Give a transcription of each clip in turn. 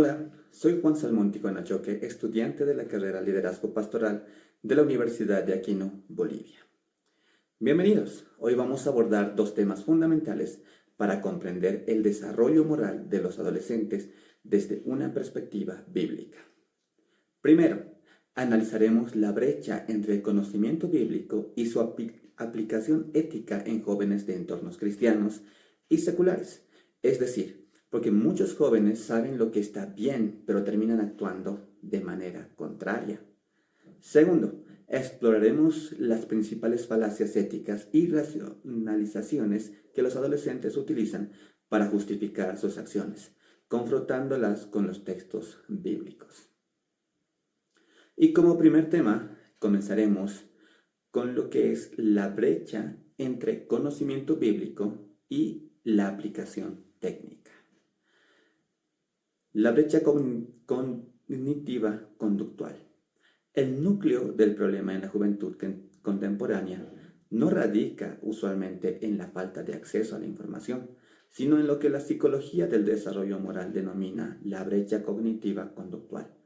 Hola, soy Juan Salmón Ticonachoque, estudiante de la carrera Liderazgo Pastoral de la Universidad de Aquino, Bolivia. Bienvenidos. Hoy vamos a abordar dos temas fundamentales para comprender el desarrollo moral de los adolescentes desde una perspectiva bíblica. Primero, analizaremos la brecha entre el conocimiento bíblico y su aplicación ética en jóvenes de entornos cristianos y seculares, es decir, porque muchos jóvenes saben lo que está bien, pero terminan actuando de manera contraria. Segundo, exploraremos las principales falacias éticas y racionalizaciones que los adolescentes utilizan para justificar sus acciones, confrontándolas con los textos bíblicos. Y como primer tema, comenzaremos con lo que es la brecha entre conocimiento bíblico y la aplicación técnica. La brecha cognitiva conductual. El núcleo del problema en la juventud contemporánea no radica usualmente en la falta de acceso a la información, sino en lo que la psicología del desarrollo moral denomina la brecha cognitiva conductual.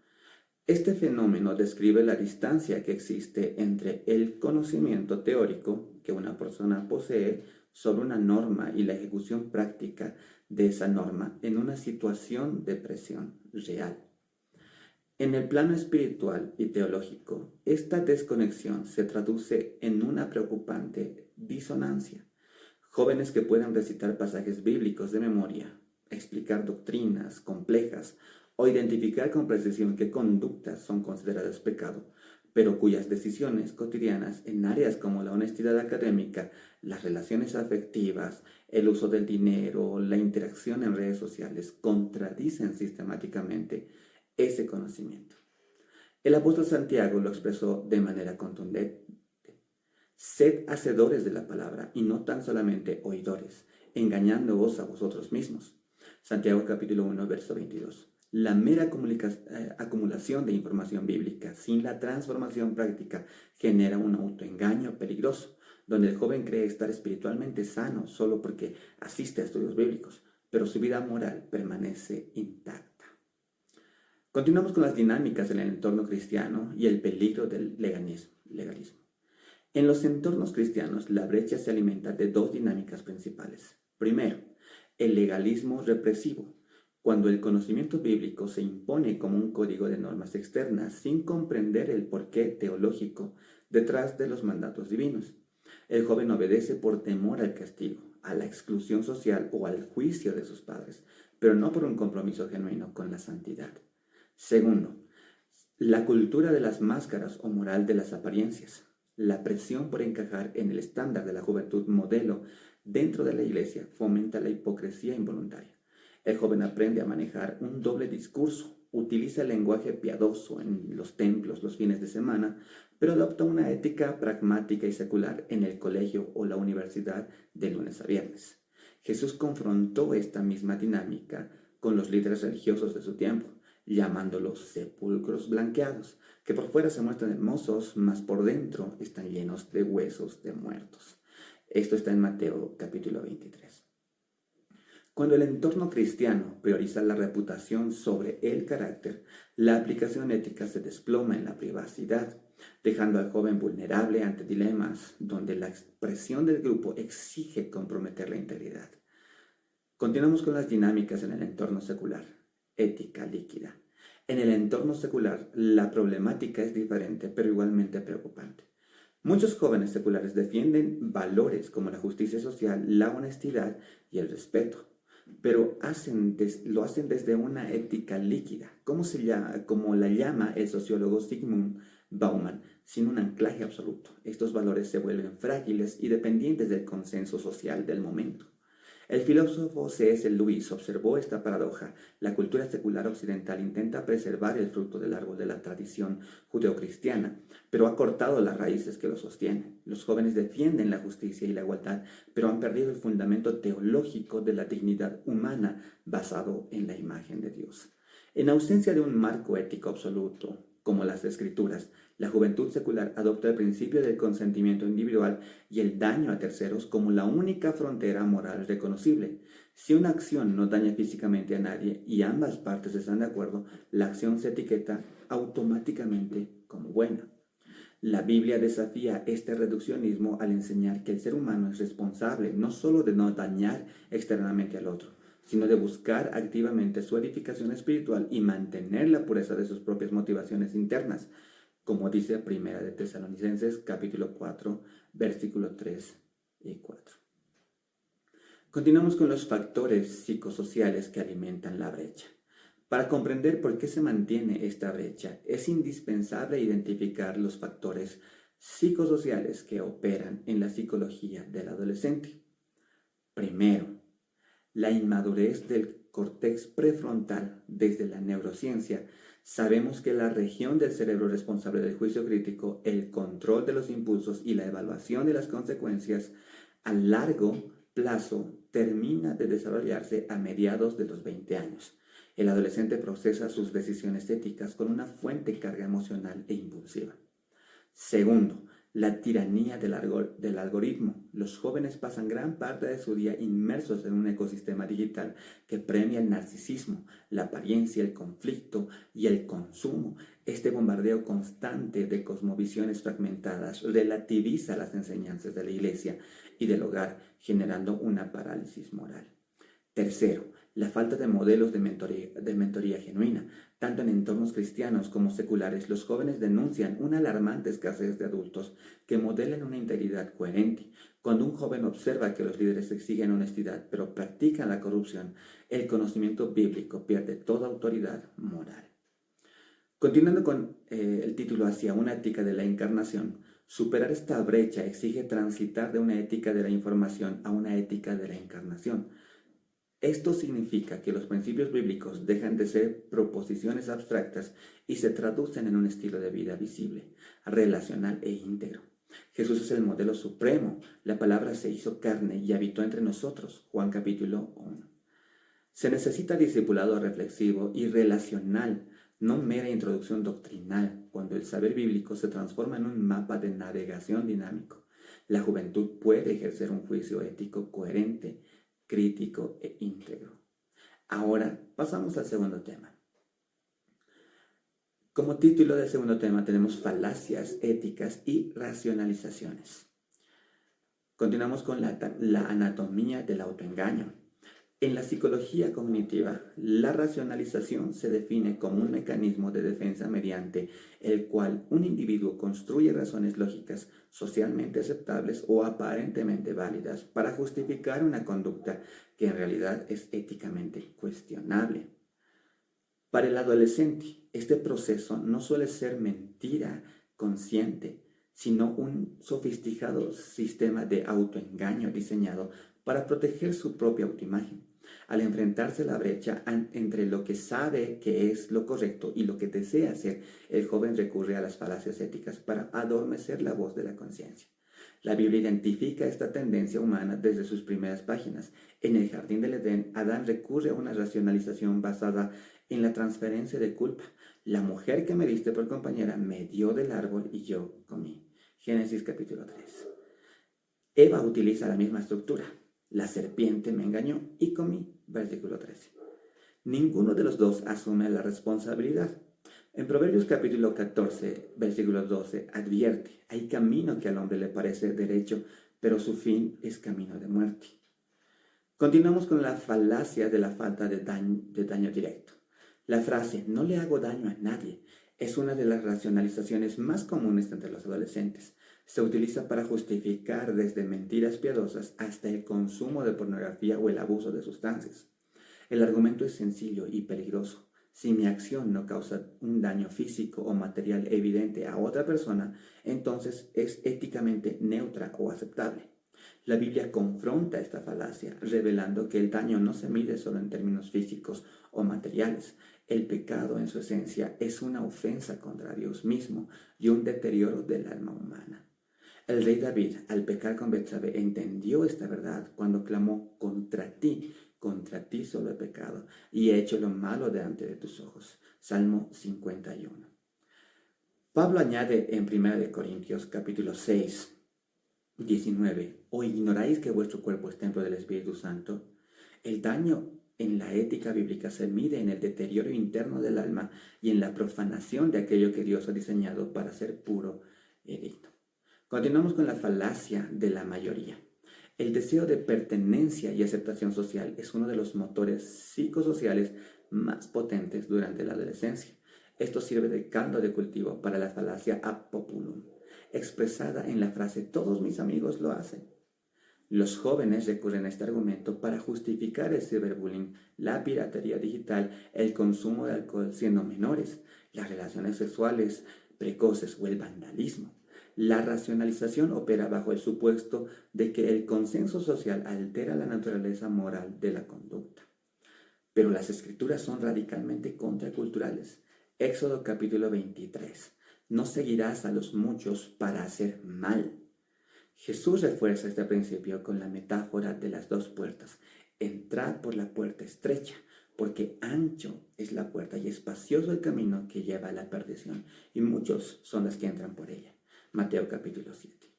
Este fenómeno describe la distancia que existe entre el conocimiento teórico que una persona posee sobre una norma y la ejecución práctica de esa norma en una situación de presión real. En el plano espiritual y teológico, esta desconexión se traduce en una preocupante disonancia. Jóvenes que pueden recitar pasajes bíblicos de memoria, explicar doctrinas complejas o identificar con precisión qué conductas son consideradas pecado, pero cuyas decisiones cotidianas en áreas como la honestidad académica, las relaciones afectivas, el uso del dinero, la interacción en redes sociales, contradicen sistemáticamente ese conocimiento. El apóstol Santiago lo expresó de manera contundente. Sed hacedores de la palabra y no tan solamente oidores, engañándoos a vosotros mismos. Santiago capítulo 1, verso 22. La mera acumulación de información bíblica sin la transformación práctica genera un autoengaño peligroso, donde el joven cree estar espiritualmente sano solo porque asiste a estudios bíblicos, pero su vida moral permanece intacta. Continuamos con las dinámicas en el entorno cristiano y el peligro del legalismo. En los entornos cristianos, la brecha se alimenta de dos dinámicas principales. Primero, el legalismo represivo, cuando el conocimiento bíblico se impone como un código de normas externas sin comprender el porqué teológico detrás de los mandatos divinos. El joven obedece por temor al castigo, a la exclusión social o al juicio de sus padres, pero no por un compromiso genuino con la santidad. Segundo, la cultura de las máscaras o moral de las apariencias. La presión por encajar en el estándar de la juventud modelo dentro de la iglesia fomenta la hipocresía involuntaria. El joven aprende a manejar un doble discurso, utiliza el lenguaje piadoso en los templos los fines de semana, pero adopta una ética pragmática y secular en el colegio o la universidad de lunes a viernes. Jesús confrontó esta misma dinámica con los líderes religiosos de su tiempo, llamándolos sepulcros blanqueados, que por fuera se muestran hermosos, mas por dentro están llenos de huesos de muertos. Esto está en Mateo capítulo 23. Cuando el entorno cristiano prioriza la reputación sobre el carácter, la aplicación ética se desploma en la privacidad, dejando al joven vulnerable ante dilemas donde la expresión del grupo exige comprometer la integridad. Continuamos con las dinámicas en el entorno secular. Ética líquida. En el entorno secular, la problemática es diferente, pero igualmente preocupante. Muchos jóvenes seculares defienden valores como la justicia social, la honestidad y el respeto, pero lo hacen desde una ética líquida, como la llama el sociólogo Zygmunt Bauman, sin un anclaje absoluto. Estos valores se vuelven frágiles y dependientes del consenso social del momento. El filósofo C.S. Lewis observó esta paradoja. La cultura secular occidental intenta preservar el fruto del árbol de la tradición judeocristiana, pero ha cortado las raíces que lo sostienen. Los jóvenes defienden la justicia y la igualdad, pero han perdido el fundamento teológico de la dignidad humana basado en la imagen de Dios. En ausencia de un marco ético absoluto, como las Escrituras, la juventud secular adopta el principio del consentimiento individual y el daño a terceros como la única frontera moral reconocible. Si una acción no daña físicamente a nadie y ambas partes están de acuerdo, la acción se etiqueta automáticamente como buena. La Biblia desafía este reduccionismo al enseñar que el ser humano es responsable no solo de no dañar externamente al otro, sino de buscar activamente su edificación espiritual y mantener la pureza de sus propias motivaciones internas, como dice Primera de Tesalonicenses capítulo 4, versículos 3 y 4. Continuamos con los factores psicosociales que alimentan la brecha. Para comprender por qué se mantiene esta brecha, es indispensable identificar los factores psicosociales que operan en la psicología del adolescente. Primero, la inmadurez del córtex prefrontal. Desde la neurociencia, sabemos que la región del cerebro responsable del juicio crítico, el control de los impulsos y la evaluación de las consecuencias a largo plazo termina de desarrollarse a mediados de los 20 años. El adolescente procesa sus decisiones éticas con una fuerte carga emocional e impulsiva. Segundo, la tiranía del algoritmo. Los jóvenes pasan gran parte de su día inmersos en un ecosistema digital que premia el narcisismo, la apariencia, el conflicto y el consumo. Este bombardeo constante de cosmovisiones fragmentadas relativiza las enseñanzas de la iglesia y del hogar, generando una parálisis moral. Tercero, la falta de modelos de mentoría genuina. Tanto en entornos cristianos como seculares, los jóvenes denuncian una alarmante escasez de adultos que modelen una integridad coherente. Cuando un joven observa que los líderes exigen honestidad pero practican la corrupción, el conocimiento bíblico pierde toda autoridad moral. Continuando con el título Hacia una ética de la encarnación, superar esta brecha exige transitar de una ética de la información a una ética de la encarnación. Esto significa que los principios bíblicos dejan de ser proposiciones abstractas y se traducen en un estilo de vida visible, relacional e íntegro. Jesús es el modelo supremo. La palabra se hizo carne y habitó entre nosotros. Juan capítulo 1. Se necesita discipulado reflexivo y relacional, no mera introducción doctrinal, cuando el saber bíblico se transforma en un mapa de navegación dinámico. La juventud puede ejercer un juicio ético coherente, crítico e íntegro. Ahora pasamos al segundo tema. Como título del segundo tema tenemos falacias éticas y racionalizaciones. Continuamos con la anatomía del autoengaño. En la psicología cognitiva, la racionalización se define como un mecanismo de defensa mediante el cual un individuo construye razones lógicas socialmente aceptables o aparentemente válidas para justificar una conducta que en realidad es éticamente cuestionable. Para el adolescente, este proceso no suele ser mentira consciente, sino un sofisticado sistema de autoengaño diseñado para proteger su propia autoimagen. Al enfrentarse a la brecha entre lo que sabe que es lo correcto y lo que desea hacer, el joven recurre a las falacias éticas para adormecer la voz de la conciencia. La Biblia identifica esta tendencia humana desde sus primeras páginas. En el jardín del Edén, Adán recurre a una racionalización basada en la transferencia de culpa. La mujer que me diste por compañera me dio del árbol y yo comí. Génesis capítulo 3. Eva utiliza la misma estructura. La serpiente me engañó y comí. Versículo 13. Ninguno de los dos asume la responsabilidad. En Proverbios capítulo 14, versículo 12, advierte, hay camino que al hombre le parece derecho, pero su fin es camino de muerte. Continuamos con la falacia de la falta de daño directo. La frase, no le hago daño a nadie, es una de las racionalizaciones más comunes entre los adolescentes. Se utiliza para justificar desde mentiras piadosas hasta el consumo de pornografía o el abuso de sustancias. El argumento es sencillo y peligroso. Si mi acción no causa un daño físico o material evidente a otra persona, entonces es éticamente neutra o aceptable. La Biblia confronta esta falacia, revelando que el daño no se mide solo en términos físicos o materiales. El pecado en su esencia es una ofensa contra Dios mismo y un deterioro del alma humana. El rey David, al pecar con Betsabé, entendió esta verdad cuando clamó contra ti solo he pecado y he hecho lo malo delante de tus ojos. Salmo 51. Pablo añade en 1 Corintios capítulo 6, 19, ¿o ignoráis que vuestro cuerpo es templo del Espíritu Santo, El daño en la ética bíblica se mide en el deterioro interno del alma y en la profanación de aquello que Dios ha diseñado para ser puro y digno. Continuamos con la falacia de la mayoría. El deseo de pertenencia y aceptación social es uno de los motores psicosociales más potentes durante la adolescencia. Esto sirve de caldo de cultivo para la falacia ad populum, expresada en la frase «todos mis amigos lo hacen». Los jóvenes recurren a este argumento para justificar el ciberbullying, la piratería digital, el consumo de alcohol siendo menores, las relaciones sexuales precoces o el vandalismo. La racionalización opera bajo el supuesto de que el consenso social altera la naturaleza moral de la conducta. Pero las escrituras son radicalmente contraculturales. Éxodo capítulo 23. No seguirás a los muchos para hacer mal. Jesús refuerza este principio con la metáfora de las dos puertas. Entrad por la puerta estrecha, porque ancho es la puerta y espacioso el camino que lleva a la perdición, y muchos son los que entran por ella. Mateo capítulo 7.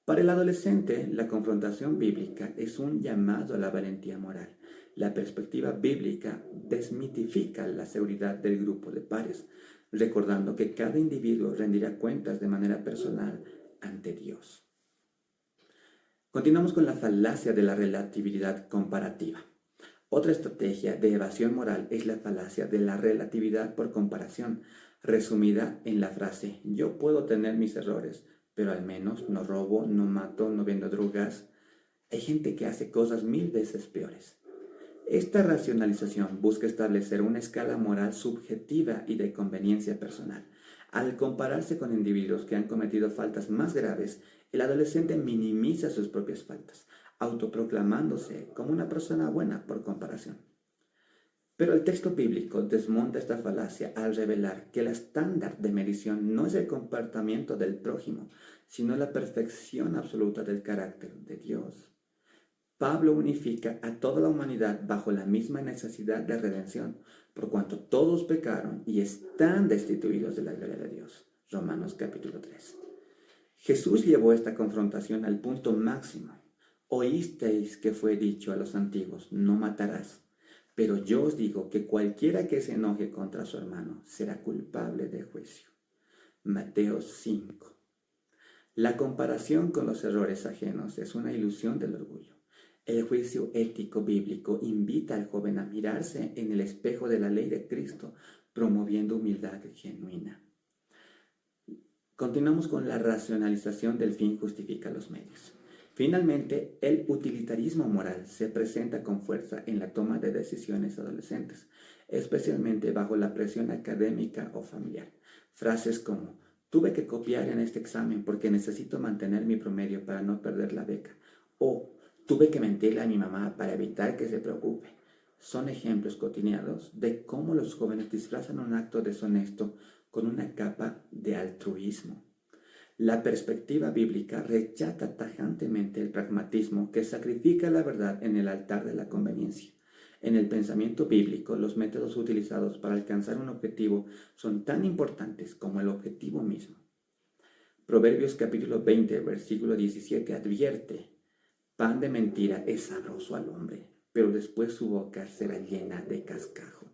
Para el adolescente, la confrontación bíblica es un llamado a la valentía moral. La perspectiva bíblica desmitifica la seguridad del grupo de pares, recordando que cada individuo rendirá cuentas de manera personal ante Dios. Continuamos con la falacia de la relatividad comparativa. Otra estrategia de evasión moral es la falacia de la relatividad por comparación, resumida en la frase «yo puedo tener mis errores, pero al menos no robo, no mato, no vendo drogas». Hay gente que hace cosas 1000 veces peores. Esta racionalización busca establecer una escala moral subjetiva y de conveniencia personal. Al compararse con individuos que han cometido faltas más graves, el adolescente minimiza sus propias faltas, autoproclamándose como una persona buena por comparación. Pero el texto bíblico desmonta esta falacia al revelar que el estándar de medición no es el comportamiento del prójimo, sino la perfección absoluta del carácter de Dios. Pablo unifica a toda la humanidad bajo la misma necesidad de redención, por cuanto todos pecaron y están destituidos de la gloria de Dios. Romanos capítulo 3. Jesús llevó esta confrontación al punto máximo. Oísteis que fue dicho a los antiguos, no matarás. Pero yo os digo que cualquiera que se enoje contra su hermano será culpable de juicio. Mateo 5. La comparación con los errores ajenos es una ilusión del orgullo. El juicio ético bíblico invita al joven a mirarse en el espejo de la ley de Cristo, promoviendo humildad genuina. Continuamos con la racionalización del fin justifica los medios. Finalmente, el utilitarismo moral se presenta con fuerza en la toma de decisiones adolescentes, especialmente bajo la presión académica o familiar. Frases como, tuve que copiar en este examen porque necesito mantener mi promedio para no perder la beca, o tuve que mentirle a mi mamá para evitar que se preocupe, son ejemplos cotidianos de cómo los jóvenes disfrazan un acto deshonesto con una capa de altruismo. La perspectiva bíblica rechaza tajantemente el pragmatismo que sacrifica la verdad en el altar de la conveniencia. En el pensamiento bíblico, los métodos utilizados para alcanzar un objetivo son tan importantes como el objetivo mismo. Proverbios capítulo 20, versículo 17 advierte: pan de mentira es sabroso al hombre, pero después su boca será llena de cascajo.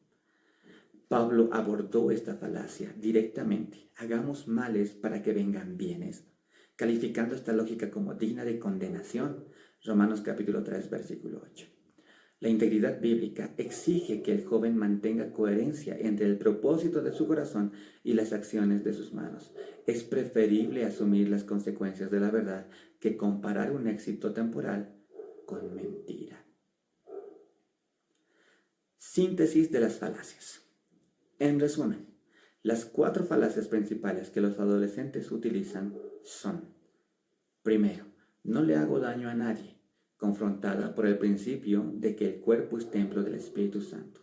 Pablo abordó esta falacia directamente. Hagamos males para que vengan bienes, calificando esta lógica como digna de condenación. Romanos capítulo 3, versículo 8. La integridad bíblica exige que el joven mantenga coherencia entre el propósito de su corazón y las acciones de sus manos. Es preferible asumir las consecuencias de la verdad que comparar un éxito temporal con mentira. Síntesis de las falacias. En resumen, las 4 falacias principales que los adolescentes utilizan son: primero, no le hago daño a nadie, confrontada por el principio de que el cuerpo es templo del Espíritu Santo.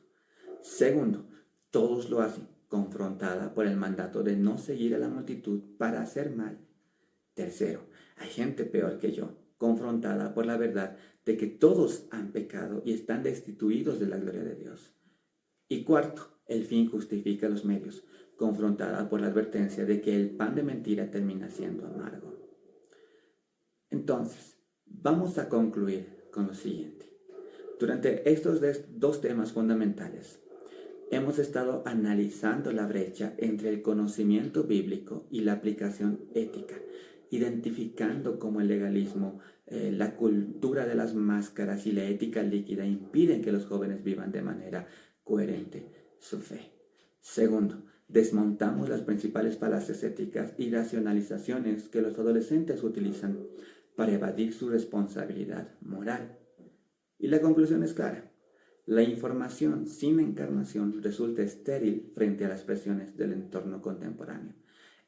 Segundo, todos lo hacen, confrontada por el mandato de no seguir a la multitud para hacer mal. Tercero, hay gente peor que yo, confrontada por la verdad de que todos han pecado y están destituidos de la gloria de Dios. Y cuarto, el fin justifica los medios, confrontada por la advertencia de que el pan de mentira termina siendo amargo. Entonces, vamos a concluir con lo siguiente. Durante estos dos temas fundamentales, hemos estado analizando la brecha entre el conocimiento bíblico y la aplicación ética, identificando cómo el legalismo, la cultura de las máscaras y la ética líquida impiden que los jóvenes vivan de manera coherente su fe. Segundo, desmontamos las principales falacias éticas y racionalizaciones que los adolescentes utilizan para evadir su responsabilidad moral. Y la conclusión es clara. La información sin encarnación resulta estéril frente a las presiones del entorno contemporáneo.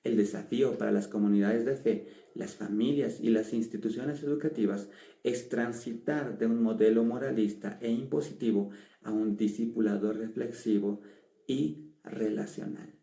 El desafío para las comunidades de fe, las familias y las instituciones educativas es transitar de un modelo moralista e impositivo a un discipulador reflexivo y relacional.